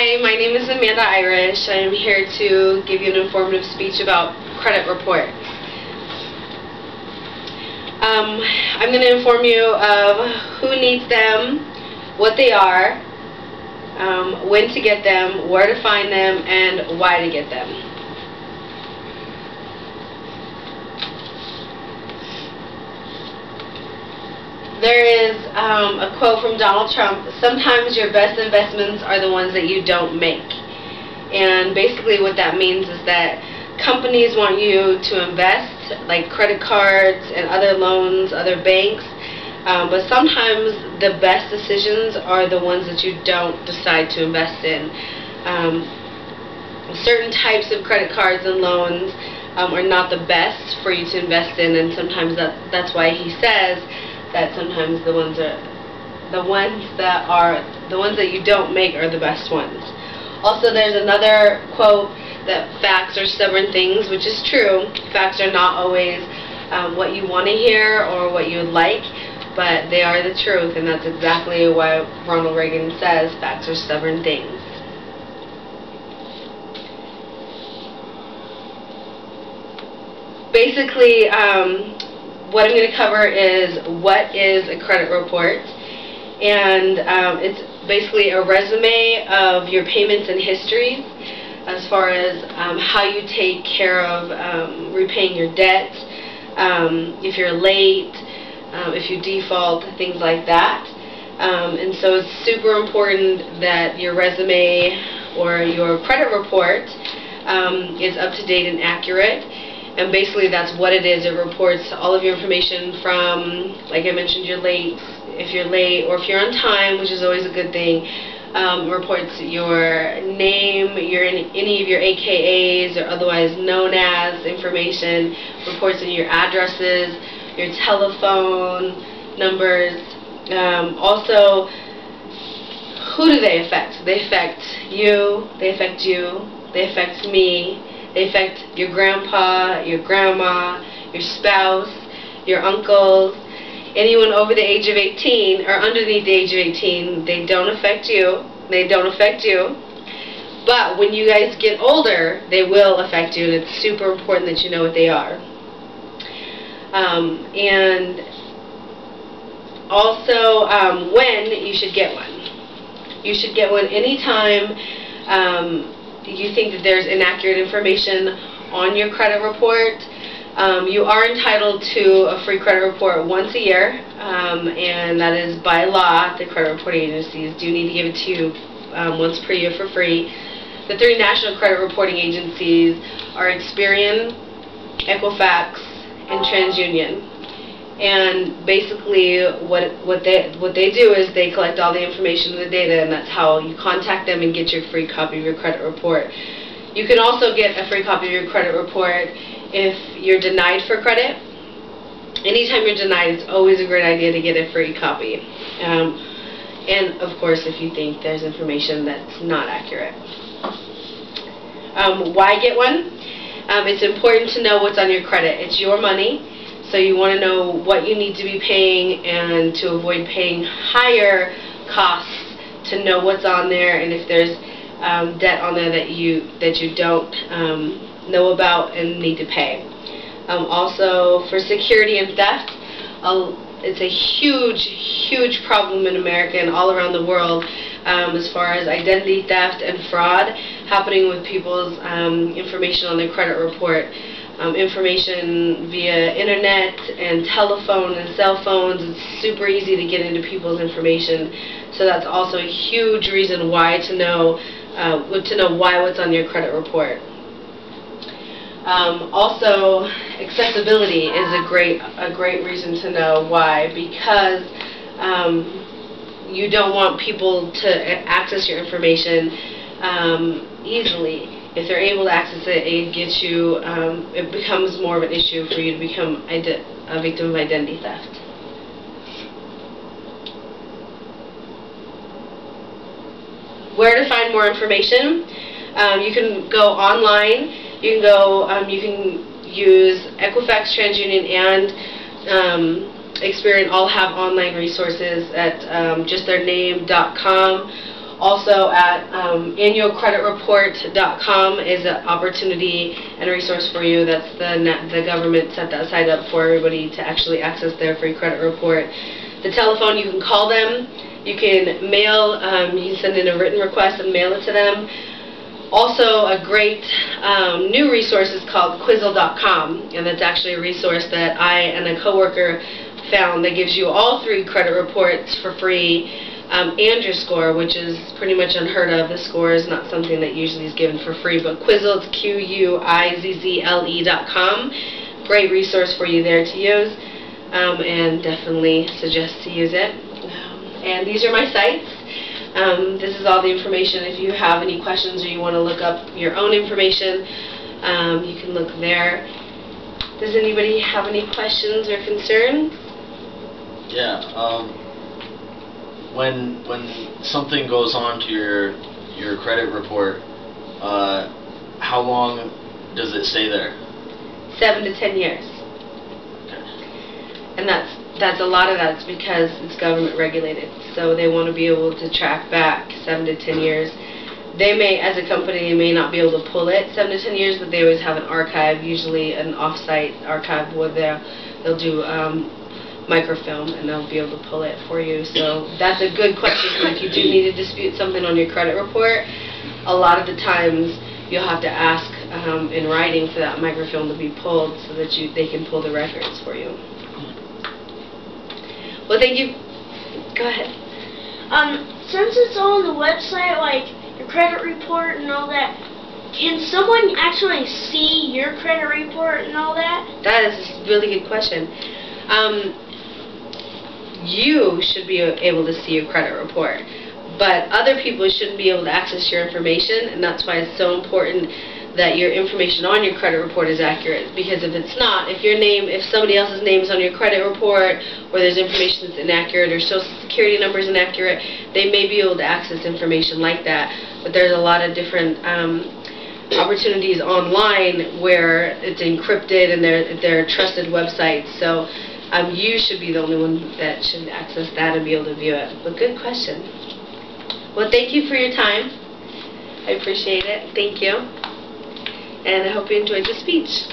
Hi, my name is Amanda Irish. I am here to give you an informative speech about credit reports. I'm going to inform you of who needs them, what they are, when to get them, where to find them, and why to get them. There is a quote from Donald Trump: sometimes your best investments are the ones that you don't make. And basically what that means is that companies want you to invest, like credit cards and other loans, other banks, but sometimes the best decisions are the ones that you don't decide to invest in. Certain types of credit cards and loans are not the best for you to invest in, and sometimes that's why he says that sometimes the ones that you don't make are the best ones. Also, there's another quote that facts are stubborn things, which is true. Facts are not always what you want to hear or what you would like, but they are the truth, and that's exactly why Ronald Reagan says facts are stubborn things. Basically, what I'm going to cover is what is a credit report, and it's basically a resume of your payments and histories as far as how you take care of repaying your debt, if you're late, if you default, things like that. And so it's super important that your resume or your credit report is up to date and accurate. And basically that's what it is. It reports all of your information from, like I mentioned, you're late, if you're late, or if you're on time, which is always a good thing. Reports your name, any of your AKAs or otherwise known as information, reports in your addresses, your telephone numbers. Also, who do they affect? They affect you, they affect you, they affect me. They affect your grandpa, your grandma, your spouse, your uncles, anyone over the age of 18 or underneath the age of 18. They don't affect you. They don't affect you. But when you guys get older, they will affect you, and it's super important that you know what they are. And also when you should get one. You should get one anytime you think that there's inaccurate information on your credit report. You are entitled to a free credit report once a year, and that is by law. The credit reporting agencies do need to give it to you once per year for free. The 3 national credit reporting agencies are Experian, Equifax, and TransUnion. And basically what they do is they collect all the information and the data, and that's how you contact them and get your free copy of your credit report. You can also get a free copy of your credit report if you're denied for credit. Anytime you're denied, it's always a great idea to get a free copy. And of course, if you think there's information that's not accurate. Why get one? It's important to know what's on your credit. It's your money. So you want to know what you need to be paying, and to avoid paying higher costs, to know what's on there, and if there's debt on there that you don't know about and need to pay. Also, for security and theft, it's a huge problem in America and all around the world as far as identity theft and fraud happening with people's information on their credit report. Information via internet and telephone and cell phones. It's super easy to get into people's information, so that's also a huge reason why to know why what's on your credit report. Also, accessibility is a great reason to know why, because you don't want people to access your information easily. If they're able to access it, it becomes more of an issue for you to become a victim of identity theft. Where to find more information? You can go online. You can use Equifax, TransUnion, and Experian. All have online resources at justtheirname.com. Also at annualcreditreport.com is an opportunity and a resource for you. That's the government set that site up for everybody to actually access their free credit report. The telephone, you can call them, you can mail, you can send in a written request and mail it to them. Also, a great new resource is called Quizzle.com, and that's actually a resource that I and a coworker found that gives you all 3 credit reports for free, and your score, which is pretty much unheard of. The score is not something that usually is given for free, but Quizzle, it's Quizzle.com. Great resource for you there to use, and definitely suggest to use it. And these are my sites. This is all the information. If you have any questions or you want to look up your own information, you can look there. Does anybody have any questions or concerns? Yeah. When something goes on to your credit report, how long does it stay there? 7 to 10 years. Okay. And that's a lot of that's because it's government regulated. So they want to be able to track back 7 to 10 years. They may, as a company, they may not be able to pull it 7 to 10 years, but they always have an archive, usually an off-site archive where they'll do microfilm, and they'll be able to pull it for you. So that's a good question. If you do need to dispute something on your credit report, a lot of the times you'll have to ask in writing for that microfilm to be pulled so that they can pull the records for you. Well, thank you. Go ahead. Since it's all on the website, like your credit report and all that, can someone actually see your credit report and all that? That is a really good question. You should be able to see your credit report, but other people shouldn't be able to access your information, and that's why it's so important that your information on your credit report is accurate. Because if it's not, if somebody else's name is on your credit report, or there's information that's inaccurate, or social security number is inaccurate, they may be able to access information like that. But there's a lot of different opportunities online where it's encrypted and they're trusted websites. So you should be the only one that should access that and be able to view it. But good question. Well, thank you for your time. I appreciate it. Thank you. And I hope you enjoyed the speech.